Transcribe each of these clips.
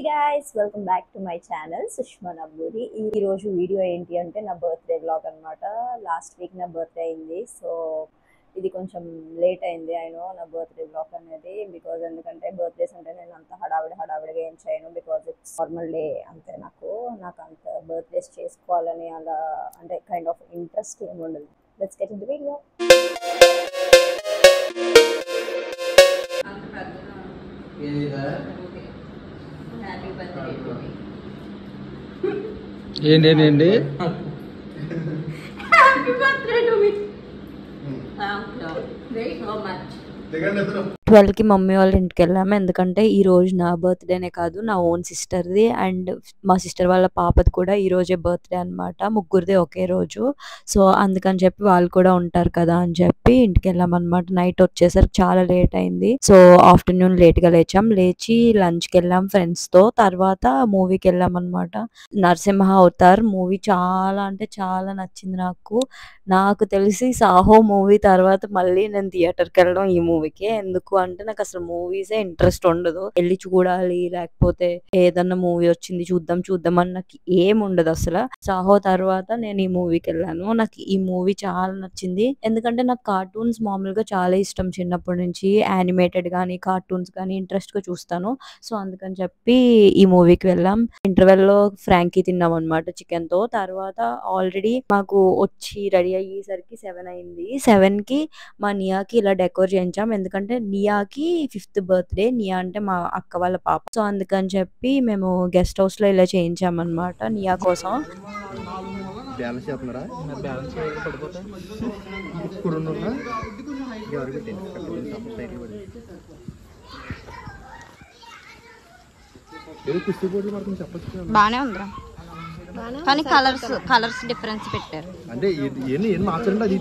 Guys welcome back to my channel Sushma Nabburi. ఈ రోజు video ఏంటి అంటే నా బర్త్డే వ్లాగ్ అనమాట. లాస్ట్ వీక్ నా బర్త్డే అయింది, సో ఇది కొంచెం లేట్ అయింది. అయినో నా బర్త్డే వ్లాగ్ అనేది బికాజ్ ఎందుకంటే బర్త్డేస్ అంటే నేను అంత హడావిడిగా ఏం చేయను, బికాజ్ ఇట్స్ నార్మల్ డే అంతే. నాకు అంత బర్త్డేస్ చేసుకోవాలని అలా అంటే కైండ్ ఆఫ్ ఇంట్రెస్ట్ ఏమి ఉండదు. Let's get into video. ఏంటండి happy birthday to me. Thank you very so much. 12కి మమ్మీ వాళ్ళ ఇంటికి వెళ్ళాము, ఎందుకంటే ఈ రోజు నా బర్త్డేనే కాదు నా ఓన్ సిస్టర్ది అండ్ మా సిస్టర్ వాళ్ళ పాపది కూడా ఈ రోజే బర్త్డే అనమాట. ముగ్గురిది ఒకే రోజు, సో అందుకని చెప్పి వాళ్ళు కూడా ఉంటారు కదా అని చెప్పి ఇంటికి వెళ్ళాం అనమాట. నైట్ వచ్చేసరికి చాలా లేట్ అయింది, సో ఆఫ్టర్నూన్ లేట్గా లేచి లంచ్కి వెళ్ళాం ఫ్రెండ్స్తో. తర్వాత మూవీకి వెళ్ళాం అనమాట. నరసింహ అవతార్ మూవీ చాలా అంటే చాలా నచ్చింది నాకు తెలిసి సాహో మూవీ తర్వాత మళ్ళీ నేను థియేటర్కి వెళ్ళడం ఈ మూవీకే. ఎందుకు అంటే నాకు అసలు మూవీసే ఇంట్రెస్ట్ ఉండదు, వెళ్ళి చూడాలి లేకపోతే ఏదన్నా మూవీ వచ్చింది చూద్దాం అని నాకు ఏం ఉండదు అసలు. సాహో తర్వాత నేను ఈ మూవీకి వెళ్ళాను. నాకు ఈ మూవీ చాలా నచ్చింది, ఎందుకంటే నాకు కార్టూన్స్ మామూలుగా చాలా ఇష్టం చిన్నప్పటి నుంచి. యానిమేటెడ్ కానీ కార్టూన్స్ కానీ ఇంట్రెస్ట్ గా చూస్తాను, సో అందుకని చెప్పి ఈ మూవీకి వెళ్ళాం. ఇంటర్వెల్ లో ఫ్రాంకీ తిన్నాం అనమాట చికెన్ తో. తర్వాత ఆల్రెడీ మాకు వచ్చి రెడీ అయ్యేసరికి 7 అయింది. 7 కి మా నియాకి ఇలా డెకోర్ చేయించాం, ఎందుకంటే నియాకి 5th బర్త్డే. నియా అంటే మా అక్క వాళ్ళ పాప, సో అందుకని చెప్పి మేము గెస్ట్ హౌస్ లో ఇలా చేయించాం అనమాట నియా కోసం. బానే ఉందిరా, కానీ కలర్స్ డిఫరెన్స్ పెట్టారు. అంటే మార్చండి అది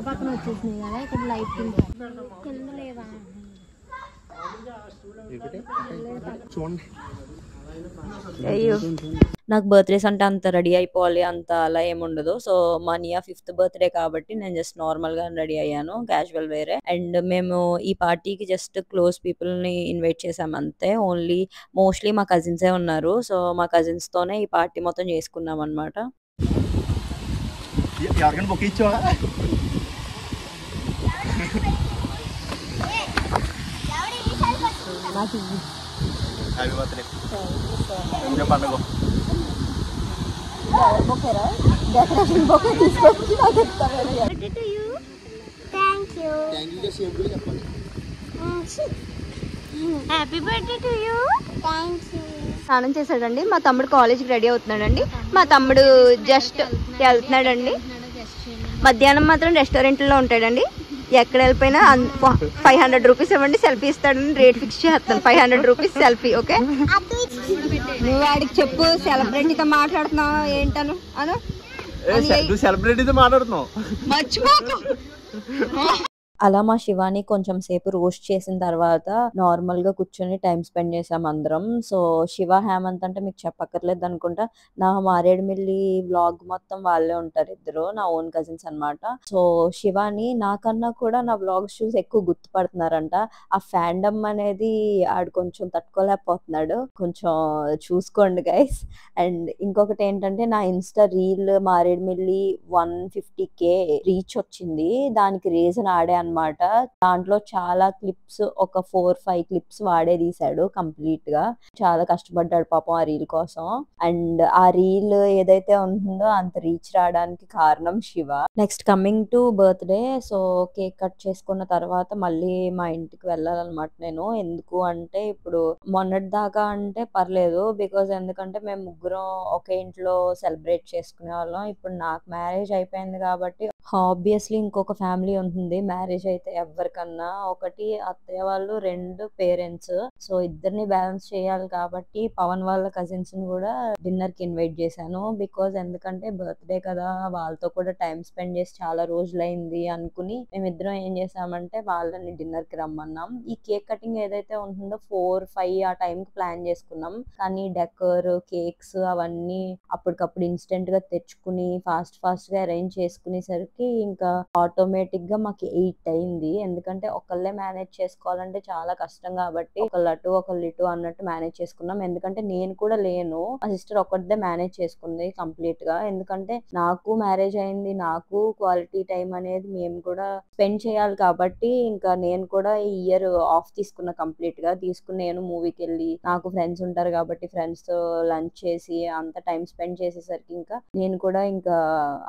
పక్కన వచ్చేసింది కదా ఇక్కడ లైట్ కింద లేవా చూడండి. అయ్యో, నాకు బర్త్డేస్ అంటే అంత రెడీ అయిపోవాలి అంత అలా ఏముండదు. సో మా నియా 5th బర్త్డే కాబట్టి నేను జస్ట్ నార్మల్ గా రెడీ అయ్యాను, క్యాజువల్ వేరే. అండ్ మేము ఈ పార్టీకి జస్ట్ క్లోజ్ పీపుల్ ని ఇన్వైట్ చేసాం అంతే. మోస్ట్లీ మా కజిన్సే ఉన్నారు, సో మా కజిన్స్ తోనే ఈ పార్టీ మొత్తం చేసుకున్నాం అనమాట. ఎవరికైనా బుక్ ఇచ్చావా? Happy birthday. పండుగ హ్యాపీ బర్త్డే టు యూ. స్నానం చేశాడండి మా తమ్ముడు, కాలేజ్కి రెడీ అవుతున్నాడండి. మా తమ్ముడు జస్ట్ వెళ్తున్నాడండి. మధ్యాహ్నం మాత్రం రెస్టారెంట్లో ఉంటాడండి. ఎక్కడ వెళ్ళిపోయినా 500 రూపీస్ ఇవ్వండి సెల్ఫీ ఇస్తాడని రేట్ ఫిక్స్ చేస్తాను. 500 రూపీస్ సెల్ఫీ. ఓకే, నువ్వు వాడికి చెప్పు సెలబ్రిటీతో మాట్లాడుతున్నావు ఏంటను అను. సెలబ్రిటీతో మాట్లాడుతున్నావు మర్చిపోకు. అలా మా శివాని కొంచెం సేపు రోస్ట్ చేసిన తర్వాత నార్మల్ గా కూర్చొని టైం స్పెండ్ చేసాం అందరం. సో శివ, హేమంత్ అంటే మీకు చెప్పక్కర్లేదు అనుకుంటా, నా మారేడుమిల్లి వ్లాగ్ మొత్తం వాళ్ళే ఉంటారు, ఇద్దరు నా ఓన్ కజిన్స్ అన్నమాట. సో శివాని నాకన్నా కూడా నా వ్లాగ్స్ చూసి ఎక్కువ గుర్తుపడుతున్నారంట. ఆ ఫ్యాండమ్ అనేది ఆడు కొంచెం తట్టుకోలేకపోతున్నాడు, కొంచెం చూసుకోండి గైస్. అండ్ ఇంకొకటి ఏంటంటే నా Insta reel Maredumilli 150K reach వచ్చింది. దానికి రీజన్ ఆడే అనమాట. దాంట్లో చాలా క్లిప్స్, ఒక 4-5 క్లిప్స్ వాడే తీసాడు కంప్లీట్ గా. చాలా కష్టపడ్డాడు పాపం ఆ రీల్ కోసం. అండ్ ఆ రీల్ ఏదైతే ఉంటుందో అంత రీచ్ రావడానికి కారణం Shiva. Next coming to birthday, so cake cut చేసుకున్న తర్వాత మళ్ళీ మా ఇంటికి వెళ్ళాలన్నమాట నేను. ఎందుకు అంటే ఇప్పుడు మొన్నటి దాకా అంటే పర్లేదు, బికాజ్ ఎందుకంటే మేము ముగ్గురం ఒకే ఇంట్లో సెలబ్రేట్ చేసుకునే వాళ్ళం. ఇప్పుడు నాకు మ్యారేజ్ అయిపోయింది కాబట్టి ఆబ్వియస్లీ ఇంకొక ఫ్యామిలీ ఉంటుంది మ్యారేజ్ అయితే ఎవరికన్నా. ఒకటి అత్తయ్య వాళ్ళు, 2 పేరెంట్స్, సో ఇద్దరిని బ్యాలెన్స్ చేయాలి కాబట్టి పవన్ వాళ్ళ కజిన్స్ ని కూడా డిన్నర్ కి ఇన్వైట్ చేశాను. బికాజ్ ఎందుకంటే బర్త్డే కదా, వాళ్ళతో కూడా టైం స్పెండ్ చేసి చాలా రోజులైంది అనుకుని మేమిద్దరం ఏం చేసామంటే వాళ్ళని డిన్నర్ కి రమ్మన్నాం. ఈ కేక్ కటింగ్ ఏదైతే ఉంటుందో 4-5 ఆ టైం కి ప్లాన్ చేసుకున్నాం, కానీ డెకర్, కేక్స్ అవన్నీ అప్పటికప్పుడు ఇన్స్టెంట్ గా తెచ్చుకుని ఫాస్ట్ గా అరేంజ్ చేసుకునేసరికి వచ్చేసరికి ఇంకా ఆటోమేటిక్ గా మాకు 8 అయింది. ఎందుకంటే ఒకళ్ళే మేనేజ్ చేసుకోవాలంటే చాలా కష్టం కాబట్టి ఒకళ్ళు అటు ఒకళ్ళు ఇటు అన్నట్టు మేనేజ్ చేసుకున్నాం. ఎందుకంటే నేను కూడా లేను, మా సిస్టర్ ఒక్కటే మేనేజ్ చేసుకుంది కంప్లీట్ గా. ఎందుకంటే నాకు మ్యారేజ్ అయింది, నాకు క్వాలిటీ టైం అనేది మేము కూడా స్పెండ్ చేయాలి కాబట్టి ఇంకా నేను కూడా ఈ ఇయర్ ఆఫ్ తీసుకున్నా. కంప్లీట్ గా తీసుకుని నేను మూవీకి వెళ్ళి, నాకు ఫ్రెండ్స్ ఉంటారు కాబట్టి ఫ్రెండ్స్ తో లంచ్ చేసి అంత టైం స్పెండ్ చేసేసరికి ఇంకా నేను కూడా ఇంకా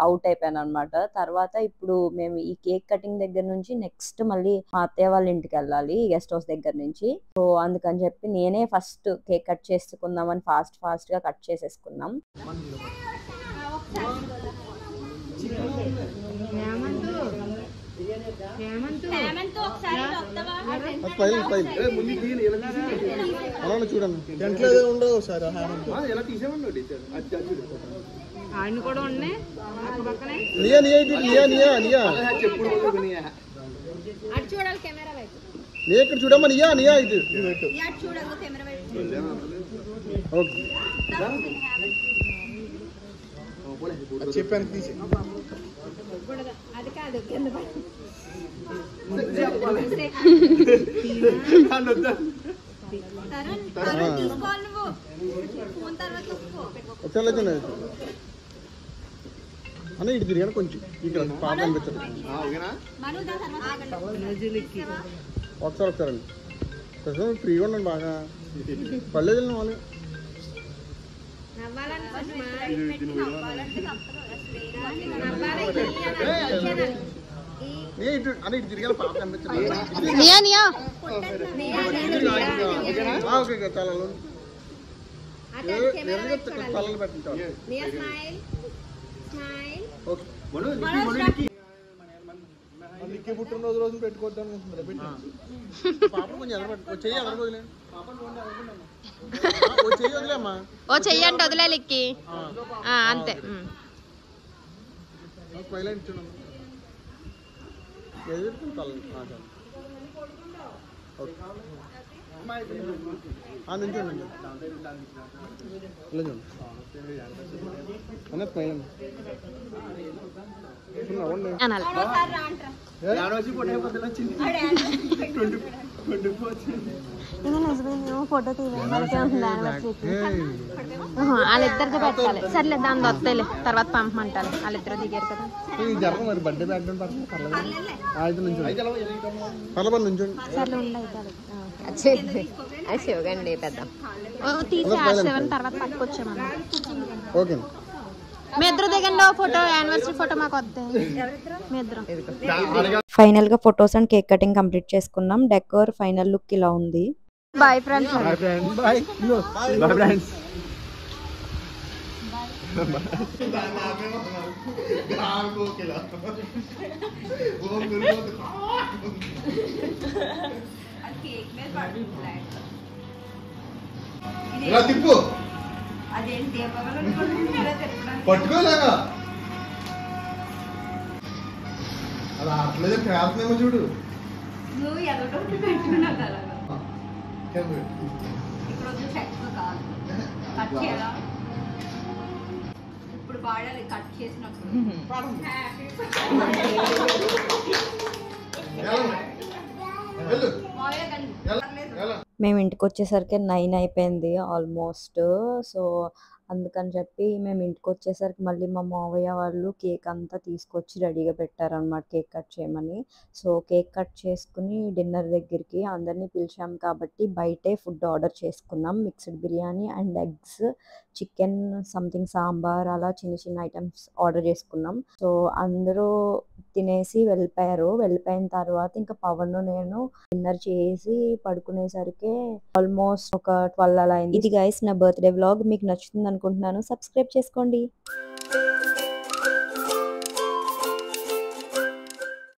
అవుట్ అయిపోయాను అనమాట. తర్వాత ఇప్పుడు మేము ఈ కేక్ కటింగ్ దగ్గర నుంచి నెక్స్ట్ మళ్ళీ మా అత్తయ్య వాళ్ళ ఇంటికి వెళ్ళాలి గెస్ట్ హౌస్ దగ్గర నుంచి. సో అందుకని చెప్పి నేనే ఫస్ట్ కేక్ కట్ చేసుకుందామని ఫాస్ట్ గా కట్ చేసేసుకున్నాం. చూడండి ఆయన కూడా ఉన్నాయి అటు చూడాలి కెమెరా వైపు ఇక్కడ చూడమ్మా నియా నియా ఇది చూడాలి కెమెరా వైపు చెప్పాను తీసి అది కాదు కింద తీసుకోవాలి నువ్వు ఫోన్ తర్వాత అన్న ఇటు తిరిగాను కొంచెం ఇక్కడ పాప అనిపించదు ఒకసారి ప్రస్తుతం ఫ్రీగా ఉండండి బాగా పర్లేదు వాళ్ళు ఇటు తిరిగాను పాప కనిపించదు. ఓకే చాలా తలలు పెట్టండి. పుట్టినరోజు రోజు పెట్టుకోవద్దాం పాప కొంచెం చెయ్యి ఎదర వదిలేండి. చెయ్యి వదిలేమ్మా, ఓ చెయ్యండి వదిలే లిక్కి అంతే. పైలైన్ ఇచ్చాను నుంచి ఉండండి ఫోటో వాళ్ళిద్దరితో పెట్టాలి. సర్లే దాని వస్తాయిలే, తర్వాత పంపమంటారు. వాళ్ళిద్దరు దిగారు కదా. మరి బర్త్డే బ్యాగ్ సర్లే శివగండి పెద్ద తీసి ఆ7 తర్వాత పట్టుకొచ్చామన్నా. ఓకే మీ ఇద్దరు దిగండి ఫోటో, యానివర్సరీ ఫోటో మాకు వద్దాయి. మీ ఇద్దరు ఫైనల్ గా photos and cake cutting complete చేసుకున్నాం. డెకోర్ ఫైనల్ లుక్ ఇలా ఉంది. Bye friends. తిప్పు పట్టుకోలేగా అలా అట్లేదు కాల్తున్నామో చూడు. ఇప్పుడు పాడాలి కట్ చేసినప్పుడు. మేము ఇంటికి వచ్చేసరికి 9 అయిపోయింది ఆల్మోస్ట్. సో అందుకని చెప్పి మేము ఇంటికి వచ్చేసరికి మళ్ళీ మా మావయ్య వాళ్ళు కేక్ అంతా తీసుకొచ్చి రెడీగా పెట్టారనమాట కేక్ కట్ చేయమని. సో కేక్ కట్ చేసుకుని డిన్నర్ దగ్గరికి అందరినీ పిలిచాం కాబట్టి బయటే ఫుడ్ ఆర్డర్ చేసుకున్నాం. Mixed biryani and eggs, chicken, something sambar, అలా చిన్న చిన్న ఐటమ్స్ ఆర్డర్ చేసుకున్నాం. సో అందరూ తినేసి వెళ్ళిపోయారు. వెళ్ళిపోయిన తర్వాత ఇంకా పవన్ నేను డిన్నర్ చేసి పడుకునేసరికి ఆల్మోస్ట్ ఒక 12 అలా అయింది. ఇది గైస్ నా బర్త్డే వ్లాగ్. మీకు నచ్చుతుంది అనుకుంటున్నాను. సబ్స్క్రైబ్ చేసుకోండి.